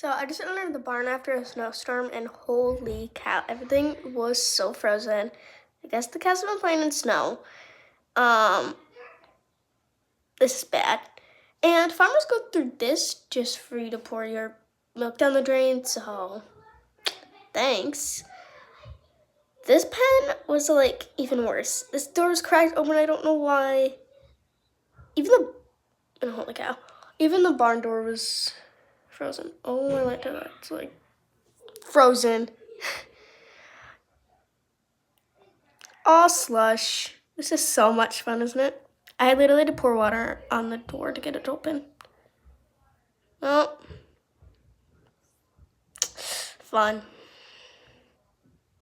So I just entered the barn after a snowstorm, and holy cow, everything was so frozen. I guess the cows have been playing in snow. Um, this is bad. And farmers go through this just for you to pour your milk down the drain, so thanks. This pen was like even worse. This door was cracked open, I don't know why. Even holy cow, even the barn door was frozen. Oh my light to that, it's like frozen. All slush. This is so much fun, isn't it? I literally had to pour water on the door to get it open. Well, fun.